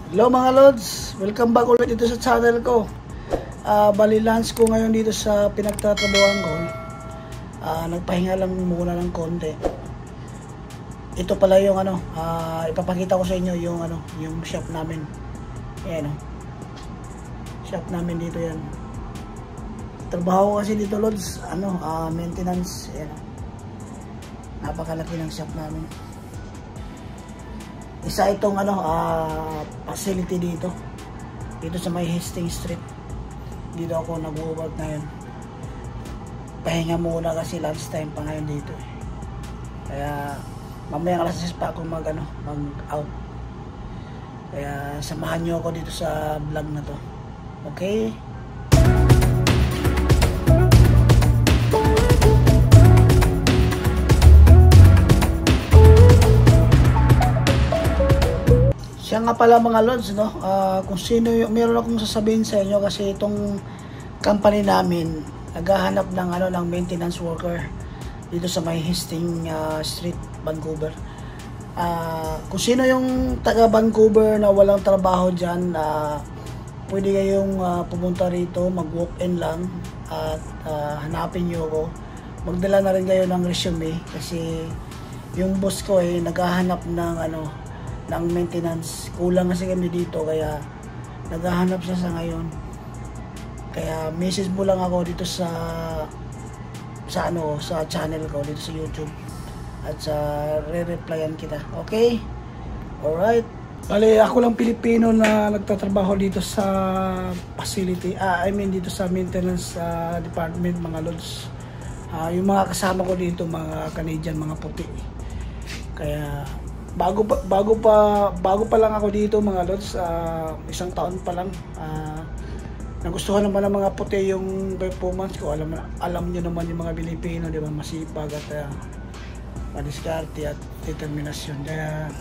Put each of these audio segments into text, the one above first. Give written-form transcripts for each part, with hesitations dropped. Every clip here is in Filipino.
Hello mga Lods, welcome back ulit dito sa channel ko. Bali lunch ko ngayon dito sa pinagtatrabahoan ko. Nagpahinga lang muna ng konti. Ito pala yung ipapakita ko sa inyo yung yung shop namin. Ayan shop namin dito yan. Trabaho kasi dito Lods, maintenance. Ayan. Napakalaki ng shop namin. Isa itong facility dito sa may Hastings Street. Dito ako nag-work ngayon. Pahinga muna kasi lunch time pa ngayon dito Kaya mamaya alas 6 pa ako mag out. Kaya samahan nyo ako dito sa vlog na to. Okay? Siya nga pala mga Lods, kung sino meron akong sasabihin sa inyo kasi itong company namin naghahanap ng maintenance worker dito sa may Hastings Street, Vancouver. Kung sino yung taga Vancouver na walang trabaho diyan, pwede kayong pumunta rito, mag-walk-in lang at hanapin niyo ako. Magdala na rin kayo ng resume kasi yung boss ko naghahanap ng maintenance. Kulang kasi kami dito kaya naghahanap siya sa ngayon. Kaya message mo lang ako dito sa channel ko dito sa YouTube at re-replyan kita. Okay? Alright. Bale, ako lang Pilipino na nagtatrabaho dito sa facility. Dito sa maintenance department mga Lods. Yung mga kasama ko dito mga Canadian, mga puti. Kaya bago pa lang ako dito mga Lods, isang taon pa lang. Nagustuhan naman ng mga puti yung performance ko. Alam niyo naman yung mga Pilipino, di ba, masipag at madiskarte at determinasyon. Kaya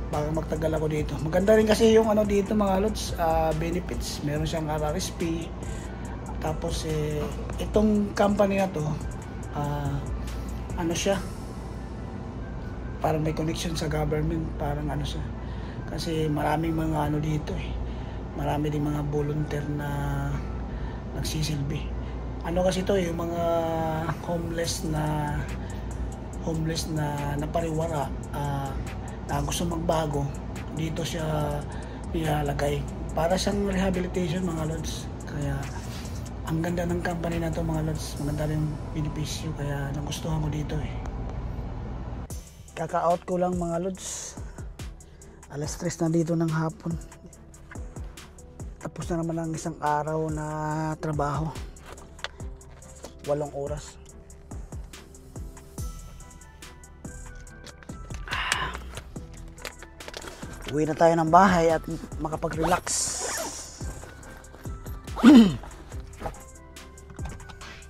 bago magtagal ako dito. Maganda rin kasi yung dito mga Lods, benefits. Meron siyang RRSP. Tapos itong company na to, siya, parang may connection sa government, parang siya. Kasi maraming mga dito marami din mga volunteer na nagsisilbi. Kasi to yung mga homeless na napariwara, na gusto magbago, dito siya nilalagay. Para siyang rehabilitation mga Lods. Kaya ang ganda ng company na to mga Lods. Maganda rin benepisyo, kaya nagustuhan ko dito Kaka-out ko lang mga Lods. Alas 3 na dito ng hapon. Tapos na naman ang isang araw na trabaho. 8 oras. Uwi na tayo ng bahay at makapag-relax.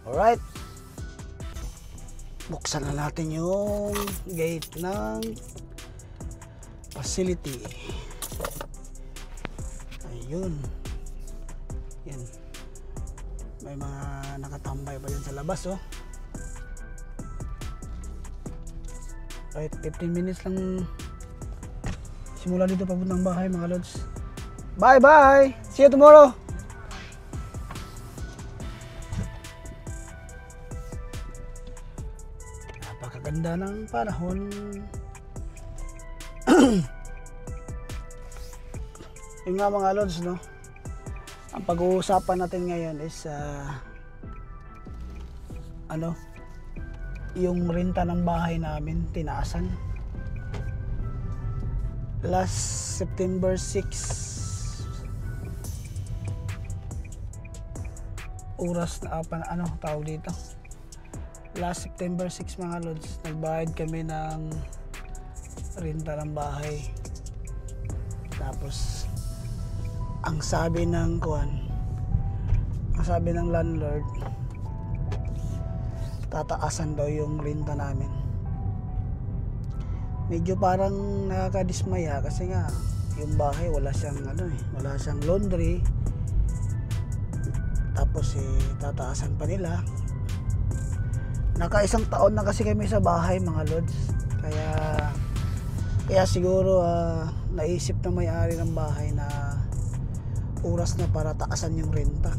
Alright. Buksan na natin yung gate ng facility. Ayun. Yan. May mga nakatambay pa dyan sa labas Right, 15 minutes lang simula dito papuntang bahay mga Lods. Bye bye! See you tomorrow! Napakaganda ng panahon. Yung nga mga Lods, ang pag-uusapan natin ngayon is yung renta ng bahay namin tinaasan. Last September 6 oras na tawag dito. Last September 6 mga Lods, nagbayad kami ng renta ng bahay. Tapos ang sabi ng landlord, tataasan daw yung renta namin. Medyo parang nakakadismaya kasi nga yung bahay wala siyang laundry. Tapos tataasan pa nila. Naka isang taon na kasi kami sa bahay mga Lods. Kaya Kaya siguro naisip ng may-ari ng bahay na oras na para taasan yung renta.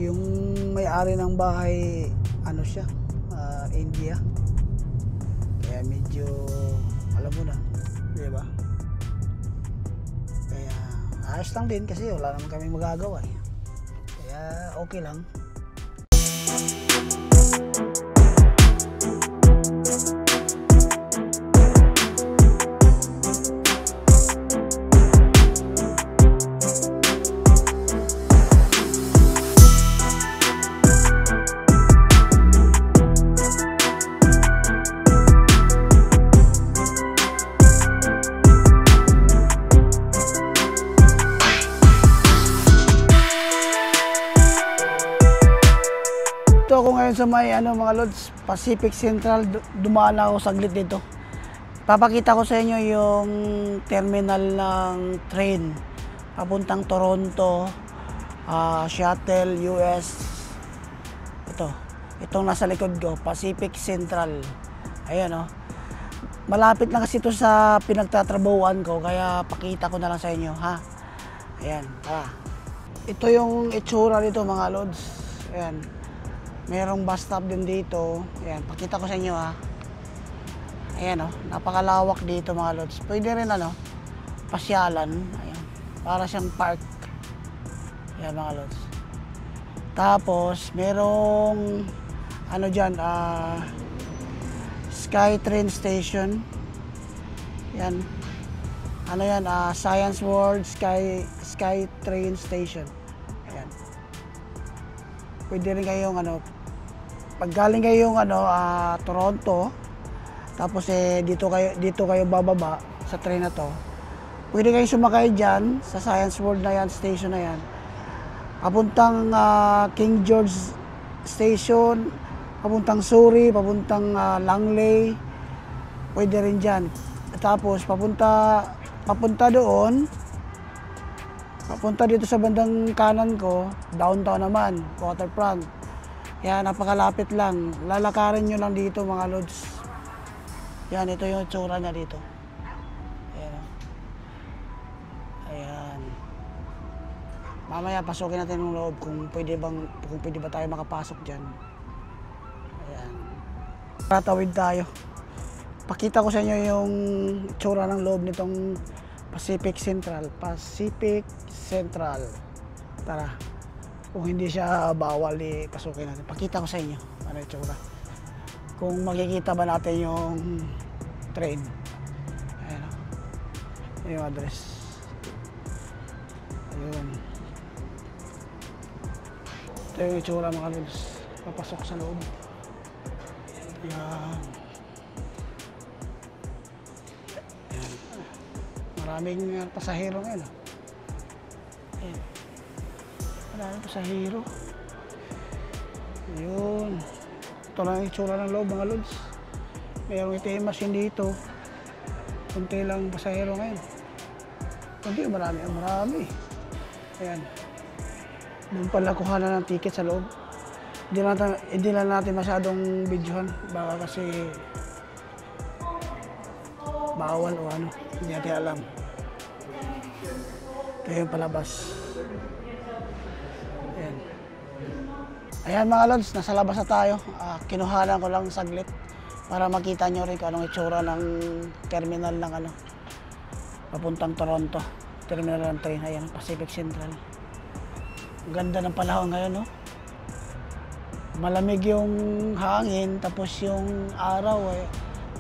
Yung may-ari ng bahay, ano siya, India. Kaya medyo, alam mo na, di ba? Kaya ayos lang din kasi wala naman kaming magagawa eh. Kaya okay lang. Ito ako ngayon sa may mga lods, Pacific Central. Dumaan ako saglit dito. Papakita ko sa inyo yung terminal ng train papuntang Toronto, shuttle US. Itong nasa likod ko, Pacific Central. Ayan malapit lang kasi ito sa pinagtatrabahuan ko, kaya pakita ko na lang sa inyo, ha. Ayan, ito yung itsura dito mga lods. Ayan. Merong bus stop din dito. Ayan, pakita ko sa inyo, ha. Ayan, napakalawak dito mga lods. Pwede rin pasyalan. Ayan, para siyang park. Ayan mga lods. Tapos merong dyan, Sky Train Station. Yan. Science World Sky Train Station. Ayan. Pwede rin kayong pag galing kayong Toronto, tapos dito kayo bababa sa train na to. Pwede kayong sumakay diyan sa Science World na yan, station na yan. Papuntang King George Station, papuntang Surrey, papuntang Langley. Pwede rin diyan. Tapos papunta doon. Papunta dito sa bandang kanan ko, downtown naman, waterfront. Yan, napakalapit lang. Lalakarin nyo lang dito mga lods. Yan, ito yung tsura niya dito. Ayan. Ayan. Mamaya pasukin natin yung loob kung pwede ba tayo makapasok dyan. Ayan. Tatawid tayo. Pakita ko sa inyo yung tsura ng loob nitong Pacific Central. Tara. Kung hindi siya bawal, pasukin natin. Pakita ko sa inyo ano yung tsura. Kung makikita ba natin yung train. Ayan yung address. Ayun. Ito yung itsura mga lods. Papasok sa loob. Ayan. Maraming pasahero ngayon. Ayan. Maraming pasahero. Ayun. Ito lang yung itsura ng loob mga lods. Mayroong ATM machine dito. Kunti lang pasahero ngayon. Kunti, marami. Ayan. Doon pala kuhanan ng ticket sa loob. Hindi lang natin masyadong videohan. Baka kasi bawal o hindi natin alam. Ito yung palabas. Ayan mga lods, nasa labas na tayo. Kinuhanan ko lang saglit para makita nyo rin kung anong itsura ng terminal ng papuntang Toronto. Terminal ng train, ayan, Pacific Central. Ang ganda ng panahon ngayon, Malamig yung hangin, tapos yung araw,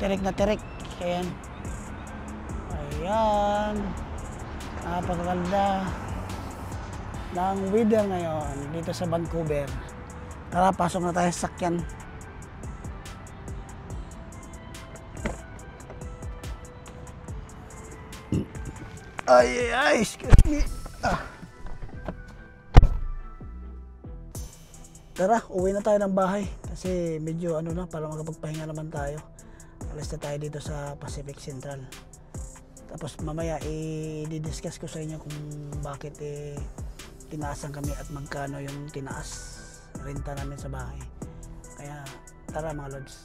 tirik na tirik. Ayan. Ayan. Napakaganda ng weather ngayon dito sa Vancouver. Tara, pasok na tayo sa sakyan. Ay, excuse me. Tara, uwi na tayo ng bahay kasi medyo para makapagpahinga naman tayo. Alis na tayo dito sa Pacific Central. Tapos mamaya i-discuss ko sa inyo kung bakit tinaasan kami at magkano yung tinaas renta namin sa bahay. Kaya tara mga lods.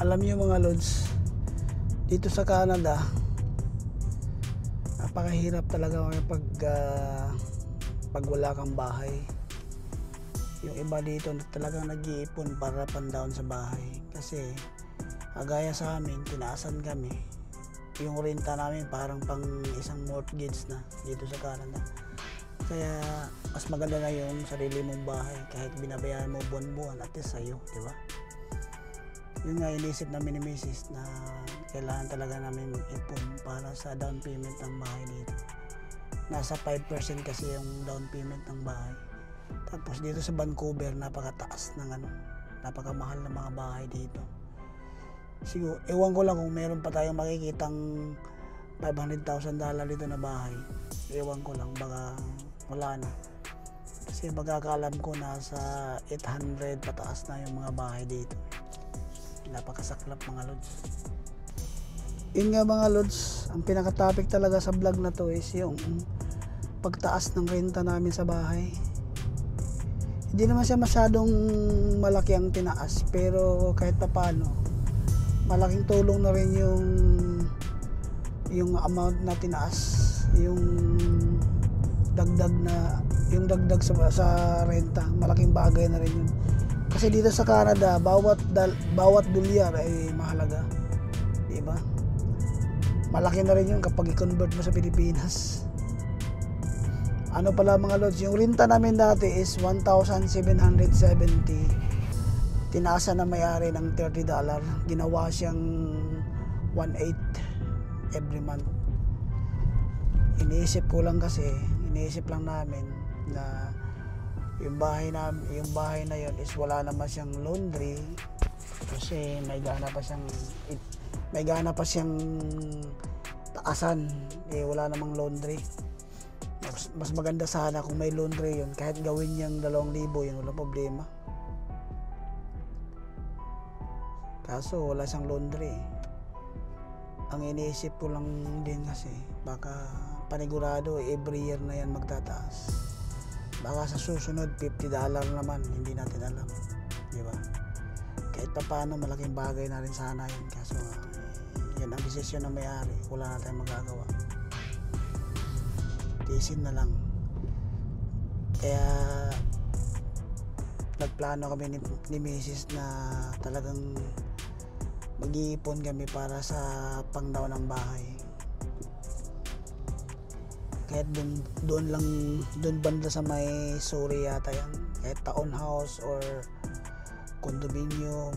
Alam niyo mga lods, dito sa Canada napakahirap talaga pag wala kang bahay. Yung iba dito talagang nag-iipon para pan-down sa bahay, kasi kagaya sa amin, tinaasan kami. Yung renta namin parang pang isang mortgage na dito sa Canada. Kaya mas maganda na yung sarili mong bahay, kahit binabayaran mo buwan-buwan, at least sa'yo, di ba? Yun nga inisip namin ni Mrs. na kailangan talaga namin mag-ipon para sa down payment ng bahay dito. Nasa 5% kasi yung down payment ng bahay. Tapos dito sa Vancouver, napakataas ng napakamahal ng mga bahay dito. Siguro, ewan ko lang kung meron pa tayong makikitang $500,000 dito na bahay. Ewan ko lang, baka wala na. Kasi magkakaalam ko nasa 800 pataas na yung mga bahay dito. Napakasaklap mga lods. Yun nga mga lods, ang pinaka-topic talaga sa vlog na to is yung pagtaas ng renta namin sa bahay. Hindi naman siya masyadong malaki ang tinaas, pero kahit pa paano, malaking tulong na rin yung amount na tinaas, yung dagdag sa renta. Malaking bagay na rin yun. Kasi dito sa Canada, bawat dolyar ay mahalaga. Di ba? Malaki na rin yun kapag i-convert mo sa Pilipinas. Ano pala mga lods, yung renta namin dati is $1,770. Tinaasa na may-ari ng $30. Ginawa siyang 1/8 every month. Iniisip lang namin na yung bahay na yun is wala naman siyang laundry, kasi may gana pa siyang taasan, wala namang laundry. Mas maganda sana kung may laundry yun, kahit gawin niyang 2,000 yun, wala problema. Kaso wala siyang laundry. Ang iniisip ko lang din kasi baka panigurado every year na yan magtataas. Baka sa susunod $50 naman, hindi natin alam, di ba? Kahit pa paano, malaking bagay na rin sana yun. Kaso yan ang desisyon ng may-ari, wala na tayong magagawa. Tiisin na lang. Kaya nagplano kami ni Mrs. na talagang mag-iipon kami para sa pang-down ng bahay. Kahit doon banda sa may Suri yata yan. Kahit townhouse or condominium,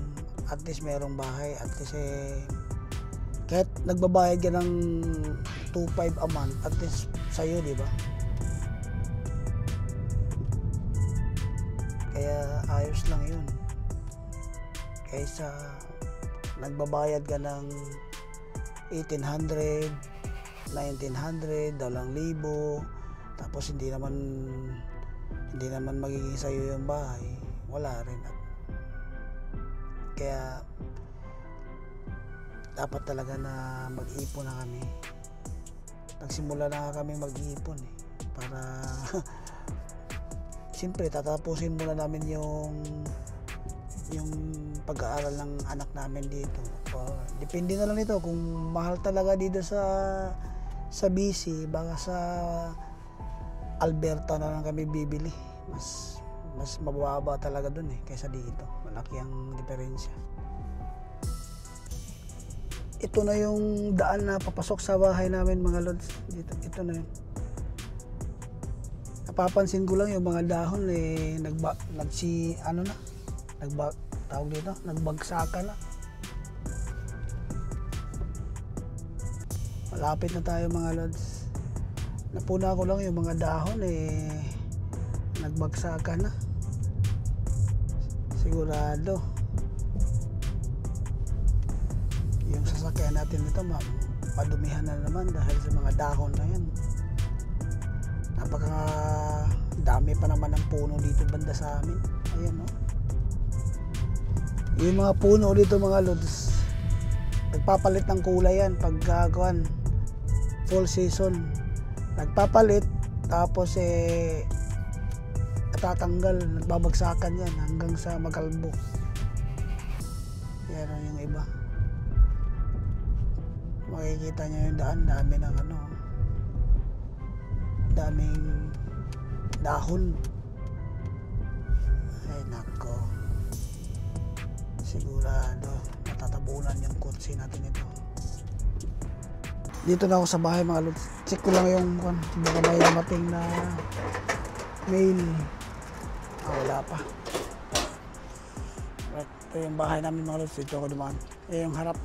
at least merong bahay, at least kahit nagbabayad ka ng 2.5 a month, at least sa'yo, di ba? Kaya ayos lang yun. Kaysa nagbabayad ka ng 1,800, 1,900, 2,000, tapos hindi naman magiging sa'yo yung bahay, wala rin. Kaya dapat talaga na mag-ipon na kami. Nagsimula na kami mag-ipon para siyempre tatapusin muna namin yung pag-aaral ng anak namin dito. Depende na lang nito kung mahal talaga dito sa BC, baka sa Alberta na lang kami bibili. Mas mababa talaga dun kaysa dito. Malaki ang diferensya. Ito na yung daan na papasok sa bahay namin, mga lods. Ito na yun. Napapansin ko lang yung mga dahon nagbagsakan na. Malapit na tayo, mga lods. Napuna ko lang yung mga dahon nagbagsakan na. Sigurado yung sasakyan natin nito madumihan na naman dahil sa mga dahon na yan. Napaka dami pa naman ng puno dito banda sa amin. Ayan, no? Yung mga puno dito, mga lods, nagpapalit ng kulay yan pag full season. Nagpapalit, tapos natatanggal, nagbabagsakan yan hanggang sa makalbo. Yan yung iba. Makikita nyo yung daan, daming dahon. Ay nako, sigurado matatabunan yung kotse natin ito. Dito na ako sa bahay, mga lods. Check ko lang yung baka may dumating na mail. Wala pa. Ito yung bahay namin, mga lods. Dito ako dumaan. Yung harap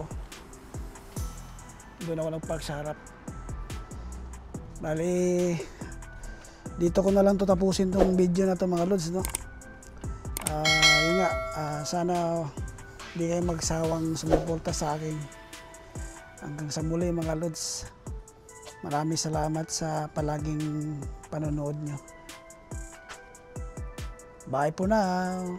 doon ako nagpark sa harap. Bali, dito ko na lang tapusin tong video na to, mga lods, no? Yun nga, sana hindi kayo magsawang sumuporta sa akin. Hanggang sa muli, mga lods. Maraming salamat sa palaging panonood nyo. Bye po now.